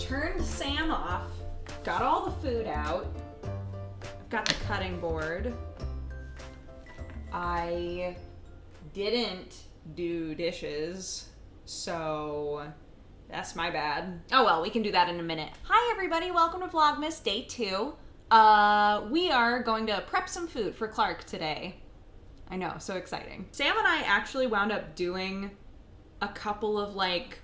turned Sam off, got all the food out. I've got the cutting board. I didn't do dishes, so that's my bad. Oh well, we can do that in a minute. Hi everybody, welcome to Vlogmas Day 2. We are going to prep some food for Clarke today. I know, so exciting. Sam and I actually wound up doing a couple of like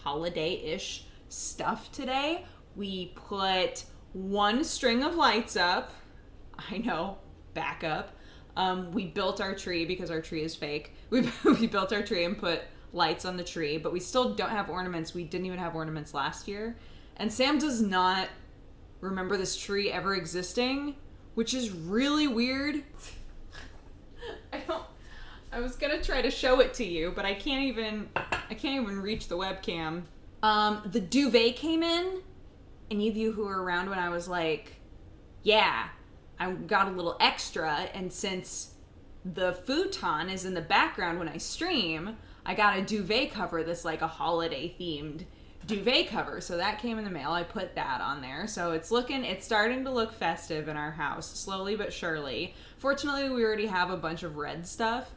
holiday-ish stuff today. We put one string of lights up. I know, back up. We built our tree because our tree is fake. We built our tree and put lights on the tree, but we still don't have ornaments. We didn't even have ornaments last year. And Sam does not remember this tree ever existing, which is really weird. I was gonna try to show it to you, but I can't even reach the webcam. The duvet came in. Any of you who were around when I was like, yeah, I got a little extra, and since the futon is in the background when I stream, I got a duvet cover that's like a holiday themed duvet cover. So that came in the mail. I put that on there. So it's starting to look festive in our house, slowly but surely. Fortunately, we already have a bunch of red stuff.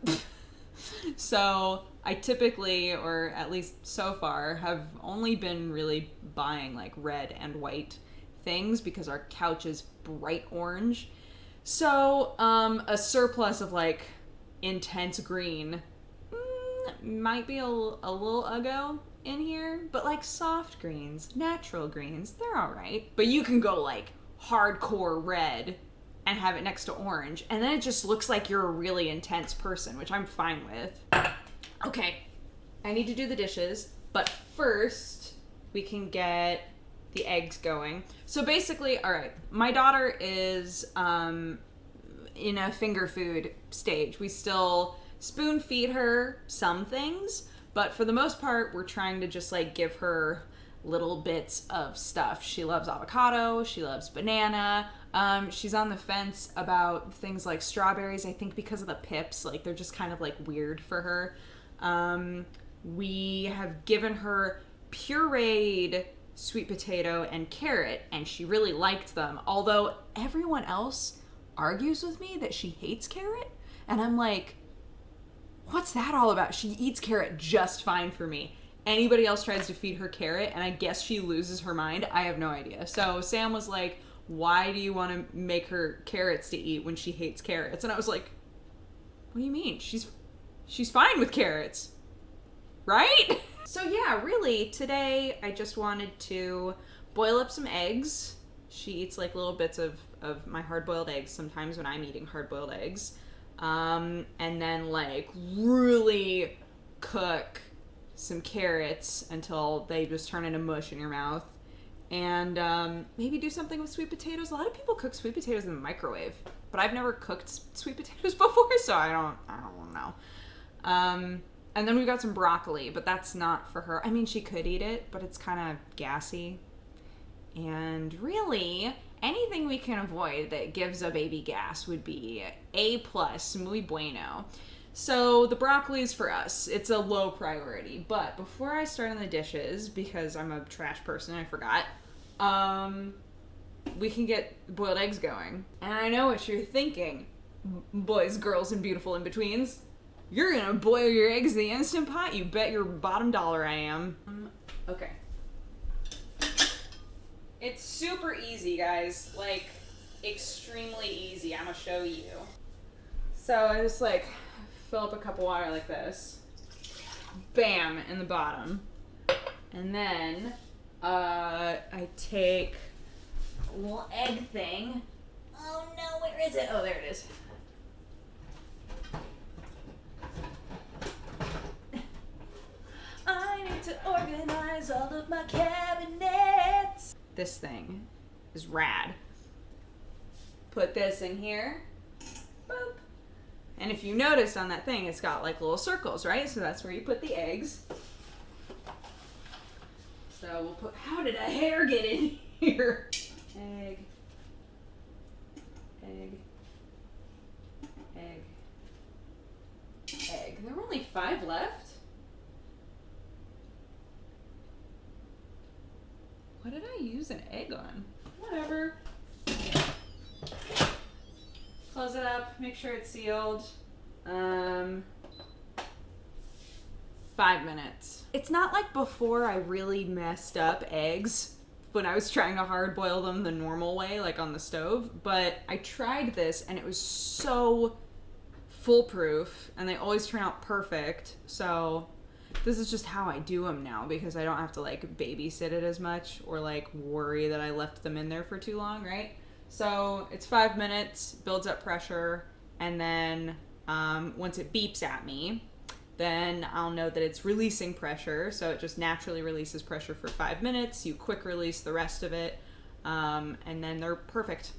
So I typically, or at least so far, have only been really buying like red and white things because our couch is bright orange. So a surplus of like intense green might be a little uggo in here, but like soft greens, natural greens, they're all right. But you can go like hardcore red and have it next to orange, and then it just looks like you're a really intense person, which I'm fine with. Okay, I need to do the dishes, but first we can get the eggs going. So basically, all right, my daughter is in a finger food stage. We still spoon feed her some things, but for the most part, we're trying to just like give her little bits of stuff. She loves avocado, she loves banana. She's on the fence about things like strawberries, I think because of the pips, like they're just kind of like weird for her. We have given her pureed sweet potato and carrot, and she really liked them. Although everyone else argues with me that she hates carrot, and I'm like, what's that all about? She eats carrot just fine for me. Anybody else tries to feed her carrot, and I guess she loses her mind. I have no idea. So Sam was like, why do you want to make her carrots to eat when she hates carrots? And I was like, what do you mean? She's fine with carrots, right? So yeah, really, today I just wanted to boil up some eggs. She eats like little bits of my hard-boiled eggs sometimes when I'm eating hard-boiled eggs. And then like really cook some carrots until they just turn into mush in your mouth. And maybe do something with sweet potatoes. A lot of people cook sweet potatoes in the microwave, but I've never cooked sweet potatoes before, so I don't know. And then we've got some broccoli, but that's not for her. I mean, she could eat it, but it's kind of gassy. And really, anything we can avoid that gives a baby gas would be A+, muy bueno. So the broccoli is for us. It's a low priority. But before I start on the dishes, because I'm a trash person, I forgot, we can get boiled eggs going. And I know what you're thinking, boys, girls, and beautiful in-betweens. You're gonna boil your eggs in the Instant Pot? You bet your bottom dollar I am. Okay. It's super easy, guys. Like, extremely easy. I'm gonna show you. So I just like fill up a cup of water like this. Bam, in the bottom. And then I take a little egg thing. Oh no, where is it? Oh, there it is. I need to organize all of my cabinets. This thing is rad. Put this in here. Boop. And if you notice on that thing, it's got like little circles, right? So that's where you put the eggs. So we'll put, how did a hair get in here? Egg. Egg. Egg. Egg. There are only 5 left? What did I use an egg on? Whatever. Close it up, make sure it's sealed. 5 minutes. It's not like before I really messed up eggs when I was trying to hard boil them the normal way, like on the stove, but I tried this and it was so foolproof and they always turn out perfect. So this is just how I do them now because I don't have to like babysit it as much or like worry that I left them in there for too long, right? So it's 5 minutes, builds up pressure, and then once it beeps at me, then I'll know that it's releasing pressure. So it just naturally releases pressure for 5 minutes. You quick release the rest of it, and then they're perfect.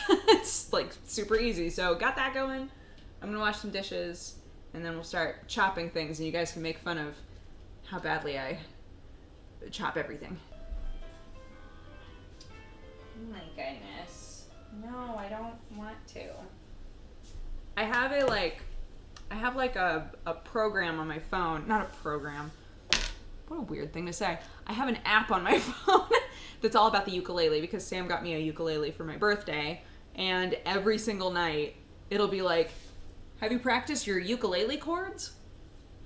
It's like super easy. So got that going. I'm gonna wash some dishes, and then we'll start chopping things, and you guys can make fun of how badly I chop everything. Oh my goodness. No, I don't want to. I have a program on my phone. Not a program. What a weird thing to say. I have an app on my phone that's all about the ukulele because Sam got me a ukulele for my birthday, and every single night it'll be like, have you practiced your ukulele chords?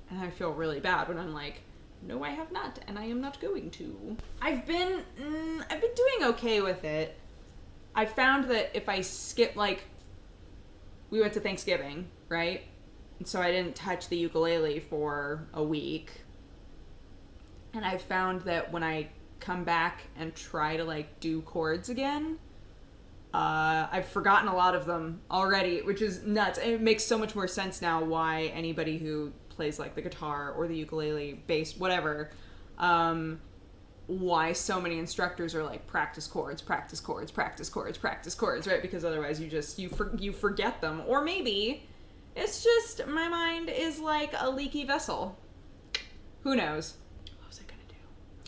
And I feel really bad when I'm like, no, I have not, and I am not going to. I've been doing okay with it. I found that if I skip, like, we went to Thanksgiving, right? And so I didn't touch the ukulele for a week. And I found that when I come back and try to, like, do chords again, I've forgotten a lot of them already, which is nuts. It makes so much more sense now why anybody who plays, like, the guitar or the ukulele, bass, whatever, why so many instructors are like practice chords, practice chords, practice chords, practice chords, right? Because otherwise you forget them. Or maybe it's just my mind is like a leaky vessel. Who knows? What was I gonna do?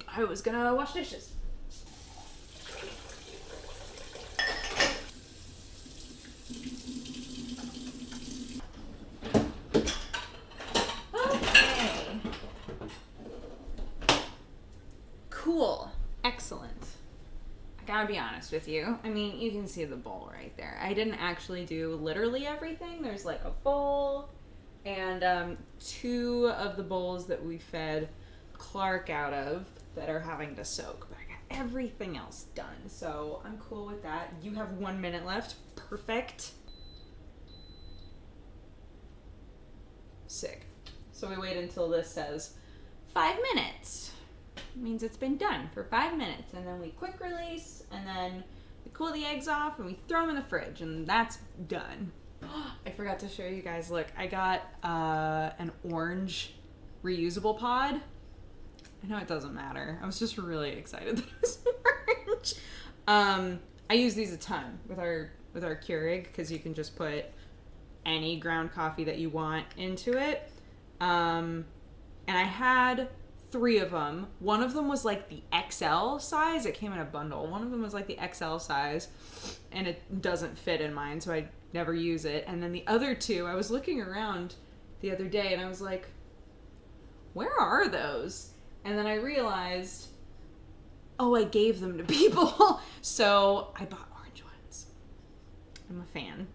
I was gonna wash dishes. Cool. Excellent. I gotta be honest with you. I mean, you can see the bowl right there. I didn't actually do literally everything. There's like a bowl and 2 of the bowls that we fed Clarke out of that are having to soak. But I got everything else done. So I'm cool with that. You have 1 minute left. Perfect. Sick. So we wait until this says 5 minutes. Means it's been done for 5 minutes, and then we quick release, and then we cool the eggs off and we throw them in the fridge, and that's done. I forgot to show you guys. Look, I got an orange reusable pod. I know it doesn't matter. I was just really excited that it was orange. I use these a ton with our Keurig because you can just put any ground coffee that you want into it. And I had 3 of them. One of them was like the XL size. It came in a bundle. One of them was like the XL size, and it doesn't fit in mine, so I never use it. And then the other 2, I was looking around the other day, and I was like, where are those? And then I realized, oh, I gave them to people. So I bought orange ones. I'm a fan.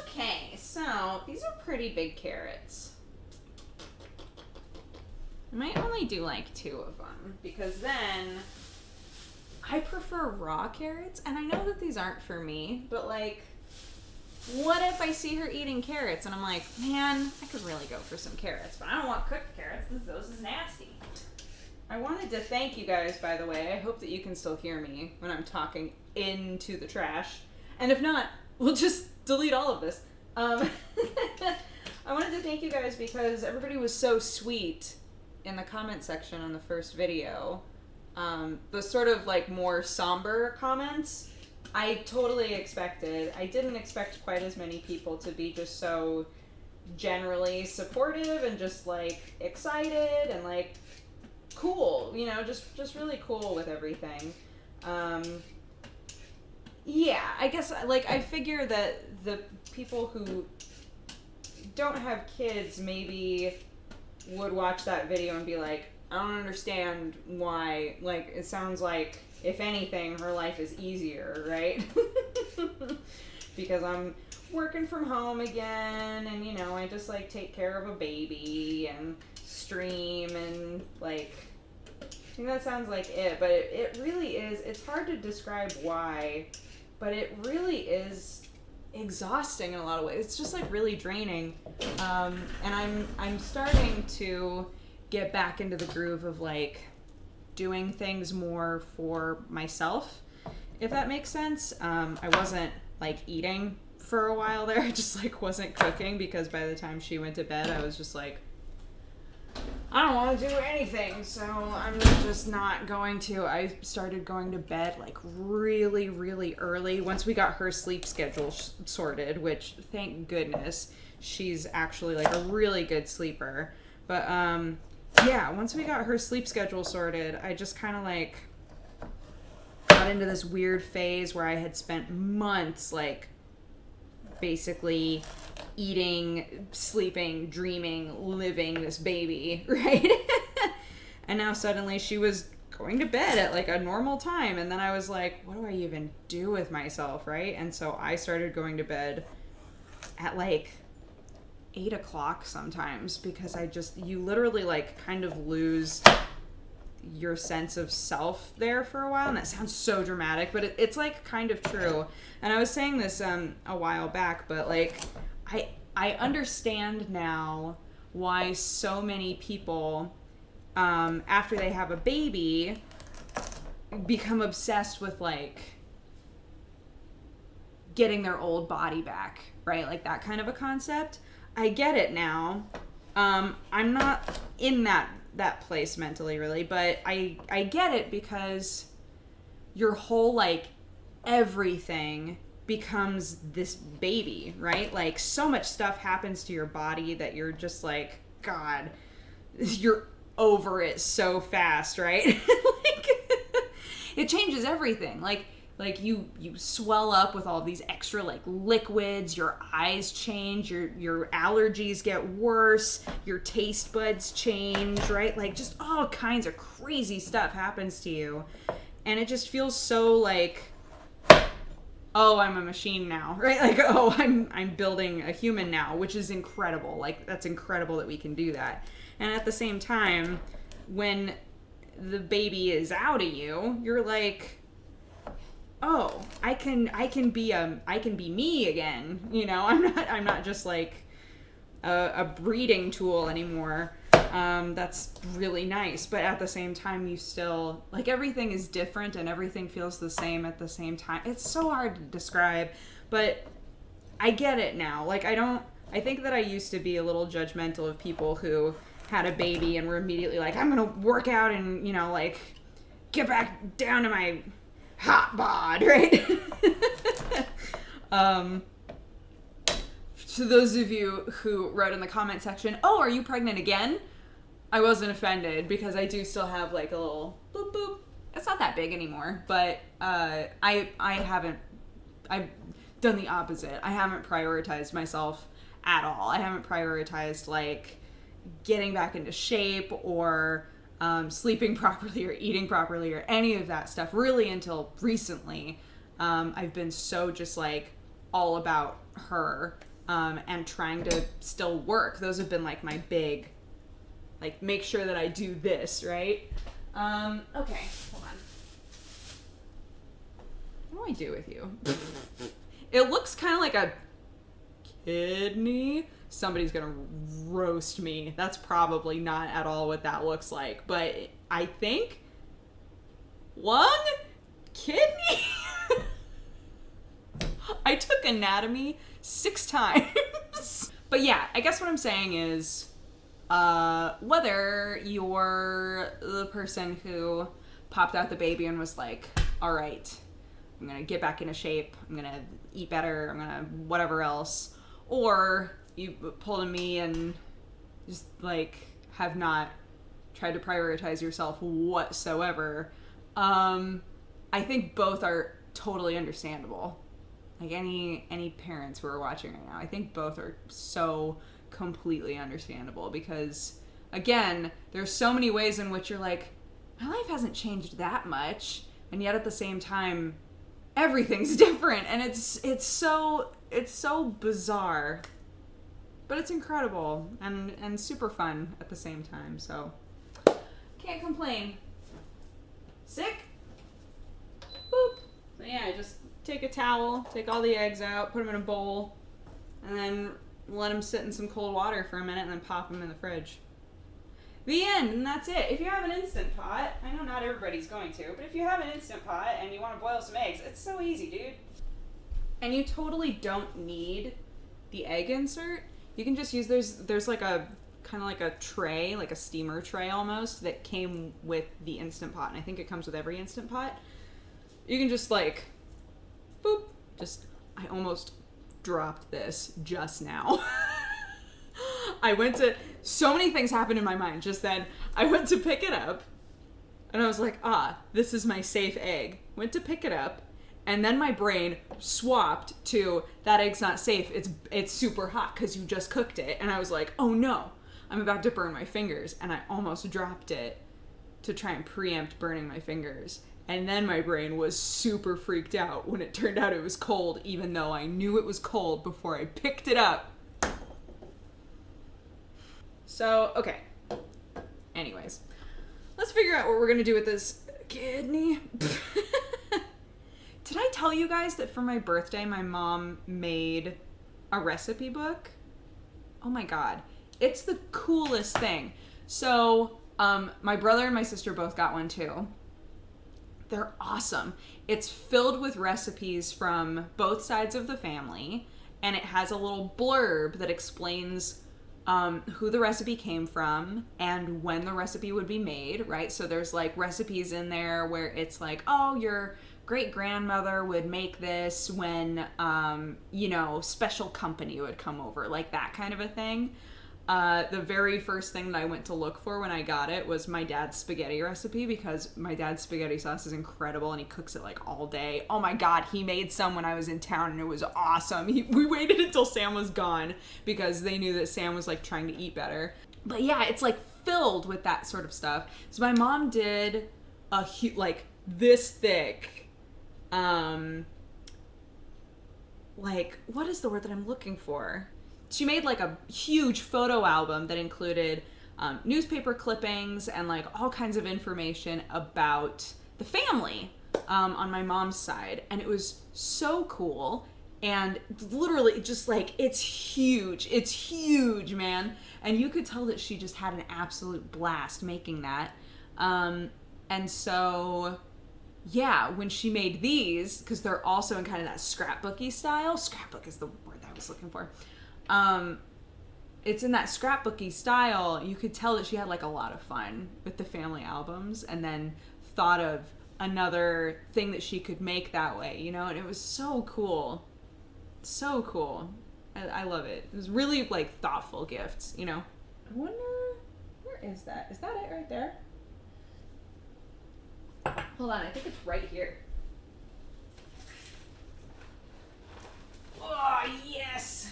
Okay, so these are pretty big carrots. I might only do like 2 of them because then I prefer raw carrots, and I know that these aren't for me, but like, what if I see her eating carrots and I'm like, man, I could really go for some carrots, but I don't want cooked carrots. Those is nasty. I wanted to thank you guys, by the way. I hope that you can still hear me when I'm talking into the trash. And if not, we'll just delete all of this. I wanted to thank you guys because everybody was so sweet in the comment section on the first video. The sort of like more somber comments, I totally expected. I didn't expect quite as many people to be just so generally supportive and just like excited and like cool, you know, just really cool with everything. Yeah, I guess like I figure that the people who don't have kids maybe would watch that video and be like, I don't understand why. Like, it sounds like, if anything, her life is easier, right? Because I'm working from home again, and, you know, I just, like, take care of a baby and stream and, like, I think that sounds like it. But it really is, it's hard to describe why, but it really is exhausting in a lot of ways. It's just, like, really draining. And I'm starting to get back into the groove of, like, doing things more for myself, if that makes sense. I wasn't, like, eating for a while there. I just, like, wasn't cooking, because by the time she went to bed, I was just like, I don't want to do anything, so I'm just not going to. I started going to bed, like, really, really early once we got her sleep schedule sorted, which, thank goodness, she's actually, like, a really good sleeper. But, yeah, once we got her sleep schedule sorted, I just kind of, like, got into this weird phase where I had spent months, like, basically eating, sleeping, dreaming, living this baby, right? And now suddenly she was going to bed at, like, a normal time, and then I was like, what do I even do with myself, right? And so I started going to bed at, like, 8 o'clock sometimes, because you literally, like, kind of lose your sense of self there for a while. And that sounds so dramatic, but it's like, kind of true. And I was saying this a while back, but, like, I understand now why so many people, after they have a baby, become obsessed with, like, getting their old body back, right? Like, that kind of a concept. I get it now. I'm not in that place mentally, really, but I get it, because your whole, like, everything becomes this baby, right? Like, so much stuff happens to your body that you're just like, God, you're over it so fast, right? Like, it changes everything. Like you swell up with all these extra, like, liquids, your eyes change, your allergies get worse, your taste buds change, right? Like, just all kinds of crazy stuff happens to you. And it just feels so, like, oh, I'm a machine now, right? Like, oh, I'm building a human now, which is incredible. Like, that's incredible that we can do that. And at the same time, when the baby is out of you, you're like, oh, I can be me again. You know, I'm not just, like, a breeding tool anymore. That's really nice, but at the same time, you still, like, everything is different and everything feels the same at the same time. It's so hard to describe, but I get it now. Like, I think that I used to be a little judgmental of people who had a baby and were immediately like, I'm gonna work out and, you know, like, get back down to my hot bod, right? To those of you who wrote in the comment section, oh, are you pregnant again? I wasn't offended, because I do still have, like, a little boop boop. It's not that big anymore, but I've done the opposite. I haven't prioritized myself at all. I haven't prioritized, like, getting back into shape or sleeping properly or eating properly or any of that stuff really until recently. I've been so just, like, all about her and trying to still work. Those have been, like, my big, like, make sure that I do this, right? Okay, hold on. What do I do with you? It looks kind of like a kidney. Somebody's gonna roast me. That's probably not at all what that looks like, but I think lung, kidney. I took anatomy 6 times. But yeah, I guess what I'm saying is, whether you're the person who popped out the baby and was like, all right, I'm gonna get back into shape, I'm gonna eat better, I'm gonna whatever else, or you pulled a me and just, like, have not tried to prioritize yourself whatsoever, I think both are totally understandable. Like, any parents who are watching right now, I think both are so completely understandable, because again, there's so many ways in which you're like, my life hasn't changed that much, and yet at the same time, everything's different, and it's so bizarre, but it's incredible and super fun at the same time. So can't complain. Sick? Boop. So yeah, just take a towel, take all the eggs out, put them in a bowl, and then let them sit in some cold water for a minute, and then pop them in the fridge. The end, and that's it. If you have an Instant Pot, I know not everybody's going to, but if you have an Instant Pot and you want to boil some eggs, it's so easy, dude. And you totally don't need the egg insert. You can just use, there's like a, kind of like a tray, like a steamer tray almost, that came with the Instant Pot, and I think it comes with every Instant Pot. You can just like, boop, I almost dropped this just now. So many things happened in my mind just then. I went to pick it up, and I was like, this is my safe egg. Went to pick it up, and then my brain swapped to, that egg's not safe, it's super hot because you just cooked it. And I was like, oh no, I'm about to burn my fingers, and I almost dropped it to try and preempt burning my fingers. And then my brain was super freaked out when it turned out it was cold, even though I knew it was cold before I picked it up. So, okay. Anyways, let's figure out what we're gonna do with this kidney. Did I tell you guys that for my birthday, my mom made a recipe book? Oh my God. It's the coolest thing. So, my brother and my sister both got one too. They're awesome. It's filled with recipes from both sides of the family, and it has a little blurb that explains who the recipe came from and when the recipe would be made, right? So there's like recipes in there where it's like, oh, your great grandmother would make this when, special company would come over, like that kind of a thing. The very first thing that I went to look for when I got it was my dad's spaghetti recipe, because my dad's spaghetti sauce is incredible and he cooks it like all day. Oh my God, he made some when I was in town and it was awesome. We waited until Sam was gone because they knew that Sam was like trying to eat better. But yeah, it's like filled with that sort of stuff. So my mom did a like this thick, like, what is the word that I'm looking for? She made like a huge photo album that included newspaper clippings and like all kinds of information about the family on my mom's side. And it was so cool. And literally just like, it's huge, man. And you could tell that she just had an absolute blast making that. And so, yeah, when she made these, because they're also in kind of that scrapbooky style. Scrapbook is the word that I was looking for. It's in that scrapbooky style. You could tell that she had like a lot of fun with the family albums, and then thought of another thing that she could make that way, you know? And it was so cool. So cool. I love it. It was really like thoughtful gifts, you know? I wonder, where is that? Is that it right there? Hold on, I think it's right here. Oh, yes!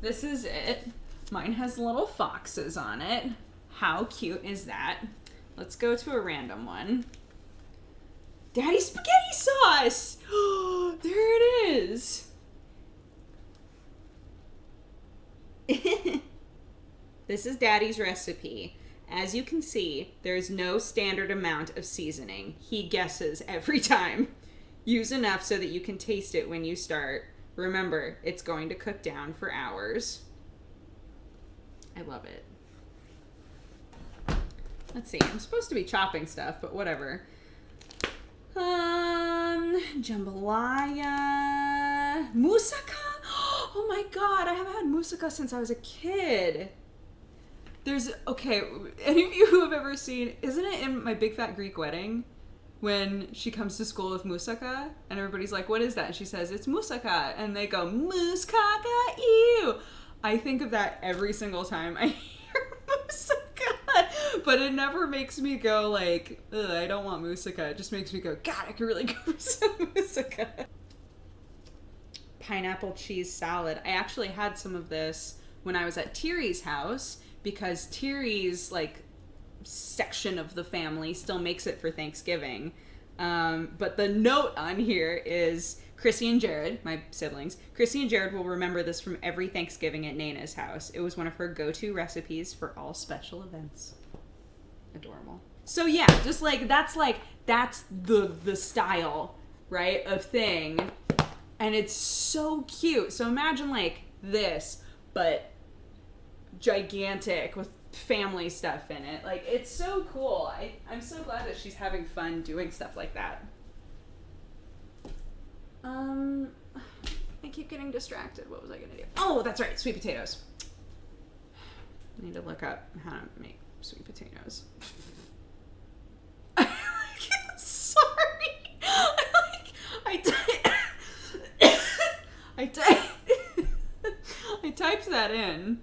This is it. Mine has little foxes on it. How cute is that? Let's go to a random one. Daddy's spaghetti sauce! Oh, there it is. This is Daddy's recipe. As you can see, there's no standard amount of seasoning. He guesses every time. Use enough so that you can taste it when you start. Remember, it's going to cook down for hours. I love it. Let's see, I'm supposed to be chopping stuff, but whatever. Jambalaya. Moussaka? Oh my God, I haven't had moussaka since I was a kid. Okay, any of you who have ever seen, isn't it in My Big Fat Greek Wedding? When she comes to school with moussaka, and everybody's like, what is that? And she says, it's moussaka. And they go, moussaka, ew. I think of that every single time I hear moussaka. But it never makes me go like, ugh, I don't want moussaka. It just makes me go, God, I could really go for some moussaka. Pineapple cheese salad. I actually had some of this when I was at Thierry's house, because Terry's like section of the family still makes it for Thanksgiving. But the note on here is Chrissy and Jared, my siblings. Chrissy and Jared will remember this from every Thanksgiving at Nana's house. It was one of her go-to recipes for all special events. Adorable. So yeah, just like that's the style, right, of thing. And it's so cute. So imagine like this, but gigantic with family stuff in it. Like, it's so cool. I'm so glad that she's having fun doing stuff like that. I keep getting distracted. What was I gonna do? Oh, that's right, sweet potatoes. I need to look up how to make sweet potatoes. Sorry. I typed that in,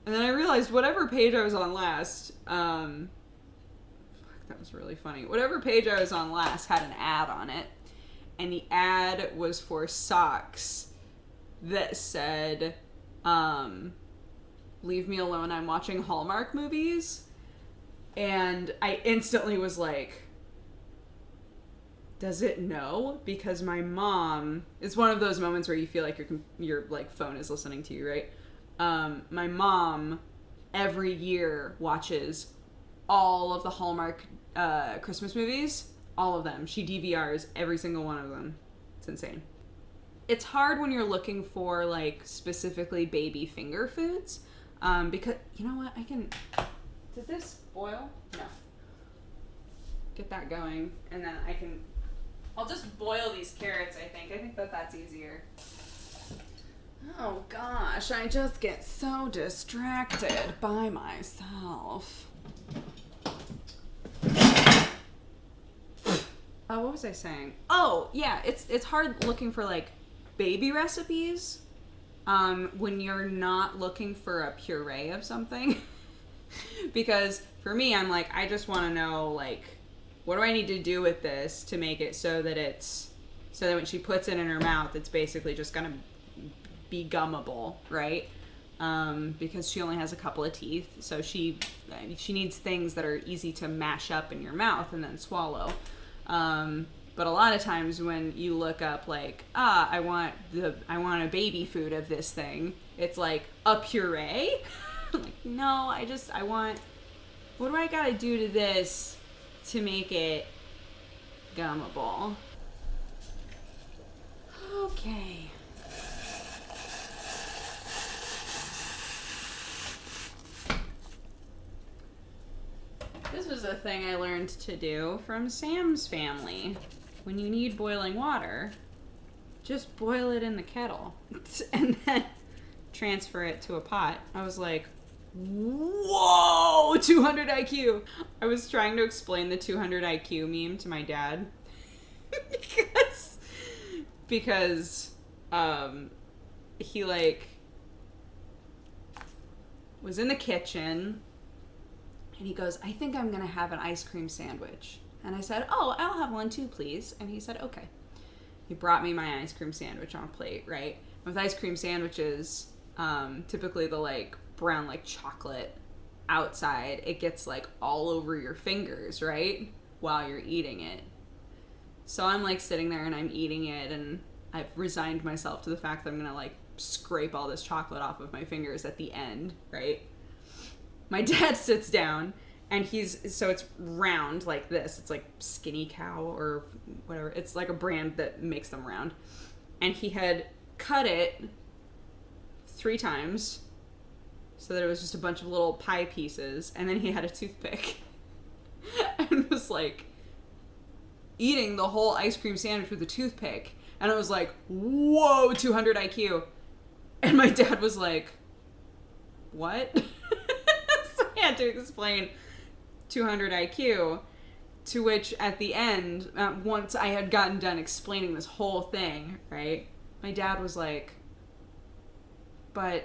and then I realized whatever page I was on last, that was really funny. Whatever page I was on last had an ad on it, and the ad was for socks that said, "Leave me alone, I'm watching Hallmark movies," and I instantly was like, does it know? Because my mom, it's one of those moments where you feel like your like phone is listening to you, right? My mom every year watches all of the Hallmark Christmas movies, all of them. She DVRs every single one of them. It's insane. It's hard when you're looking for like specifically baby finger foods, because you know what? Did this boil? No. Get that going, and then I'll just boil these carrots, I think that's easier. Oh gosh, I just get so distracted by myself. What was I saying? Oh, yeah, it's hard looking for like baby recipes when you're not looking for a puree of something. Because for me, I'm like, I just want to know, like, what do I need to do with this to make it so that when she puts it in her mouth, it's basically just gonna be gummable, right? Because she only has a couple of teeth, so she needs things that are easy to mash up in your mouth and then swallow. But a lot of times when you look up like, I want a baby food of this thing, it's like a puree. Like, no, I want, what do I gotta do to this to make it gummable? Okay. This was a thing I learned to do from Sam's family. When you need boiling water, just boil it in the kettle and then transfer it to a pot. I was like, whoa, 200 IQ. I was trying to explain the 200 IQ meme to my dad because he like was in the kitchen and he goes, I think I'm gonna have an ice cream sandwich. And I said, oh, I'll have one too, please. And he said, okay. He brought me my ice cream sandwich on a plate, right? With ice cream sandwiches, typically the like brown like chocolate outside, it gets like all over your fingers, right, while you're eating it. So I'm like sitting there and I'm eating it, and I've resigned myself to the fact that I'm gonna like scrape all this chocolate off of my fingers at the end, right? My dad sits down and so it's round like this, it's like Skinny Cow or whatever, it's like a brand that makes them round, and he had cut it 3 times so that it was just a bunch of little pie pieces, and then he had a toothpick and was like eating the whole ice cream sandwich with a toothpick, and I was like, whoa, 200 IQ. And my dad was like, what? So I had to explain 200 IQ, to which at the end, once I had gotten done explaining this whole thing, right, my dad was like, but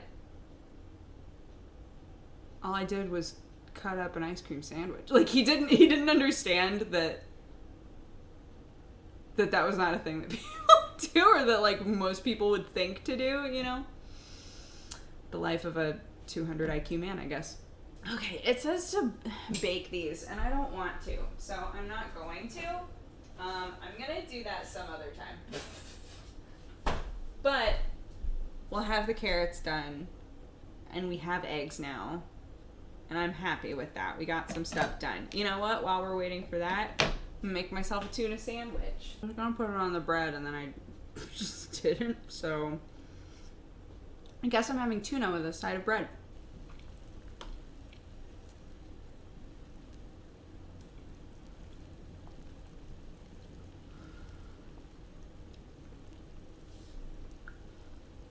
all I did was cut up an ice cream sandwich. Like, he didn't understand that was not a thing that people do, or that like most people would think to do, you know? The life of a 200 IQ man, I guess. Okay, it says to bake these, and I don't want to, so I'm not going to. I'm gonna do that some other time. But we'll have the carrots done, and we have eggs now, and I'm happy with that. We got some stuff done. You know what? While we're waiting for that, I'm gonna make myself a tuna sandwich. I was gonna put it on the bread, and then I just didn't, so I guess I'm having tuna with a side of bread.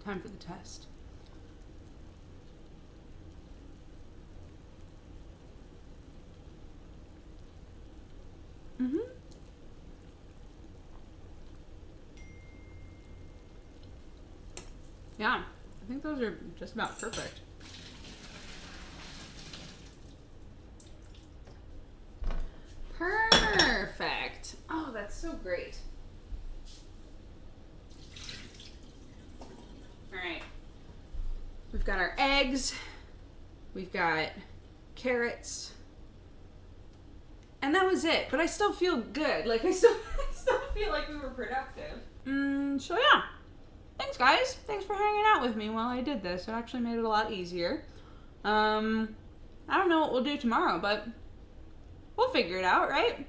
Time for the test. Mm-hmm. Yeah, I think those are just about perfect. Perfect. Oh, that's so great. Alright, we've got our eggs, we've got carrots, and that was it. But I still feel good. Like, I still feel like we were productive. So yeah, thanks guys. Thanks for hanging out with me while I did this. It actually made it a lot easier. I don't know what we'll do tomorrow, but we'll figure it out, right?